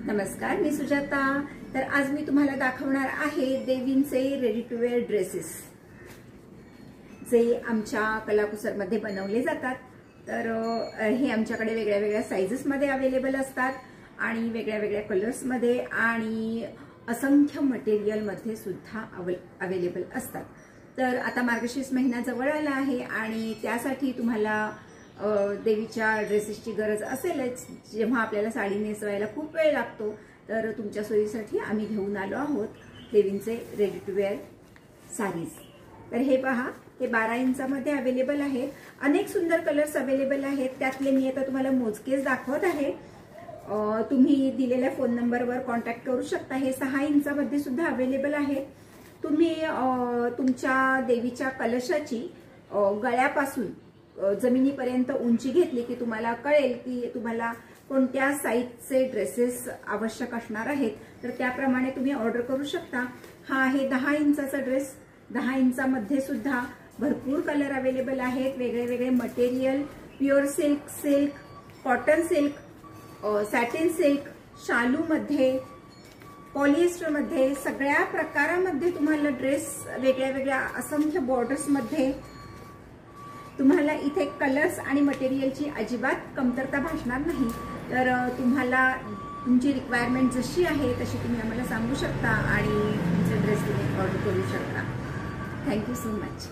नमस्कार, मी सुजाता। तर आज मी तुम्हाला दाखवणार आहे देवींचे रेडी टू वेअर ड्रेसेस जे आमच्या कलाकुसरमध्ये बनवले जातात। तर हे आमच्याकडे वेगळ्या वेगळ्या साइजेस मध्ये अवेलेबल असतात आणि वेगळ्या वेगळ्या कलर्स मध्ये आणि असंख्य मटेरियल मध्ये सुद्धा अवेलेबल असतात। तर आता मार्गशीर्ष महिना जवळ आला आहे आणि त्यासाठी तुम्हाला देवीच्या ड्रेसेसची गरज असेलच। जेव्हा आपल्याला साडी नेसवायला खूप वेळ लागतो तर तुमच्या सोयीसाठी आम्ही घेऊन आलो आहोत देवींचे रेडी टू वेअर साडीज। तर हे पहा, हे 12 इंचामध्ये अवेलेबल आहे। अनेक सुंदर कलर्स अवेलेबल आहेत, त्यातले मी आता तुम्हाला मोजकेच दाखवत आहे। तुम्ही दिलेल्या फोन नंबरवर कॉन्टॅक्ट करू शकता। हे 6 इंचामध्ये सुद्धा अवेलेबल आहे। तुम्ही तुमच्या देवीच्या कलशाची गळ्यापासून जमिनीपर्यंत उंची घेतली की तुम्हाला कळेल की तुम्हाला कोणत्या साइजचे ड्रेसेस आवश्यक असणार आहेत। तर त्याप्रमाणे तुम्ही ऑर्डर करू शकता। हा आहे 10 इंचाचा ड्रेस। 10 इंचामध्ये सुद्धा भरपूर कलर अवेलेबल आहेत, वेगळे वेगळे material, pure silk, silk, cotton silk, satin silk, शालू मध्ये, पॉलिएस्टर मध्ये, सगळ्या प्रकारामध्ये तुम्हाला ड्रेस वेगळ्या वेगळ्या असंख्य बॉर्डर्स मध्ये तुम्हाला इथे कलर्स आणि मटेरियलची अजिबात कमतरता भासणार नाही। तर तुम्हाला तुमची रिक्वायरमेंट जशी आहे तशी तुम्ही आम्हाला सांगू शकता आणि तुमचे ड्रेस तुम्ही ऑर्डर करू शकता। Thank you so much.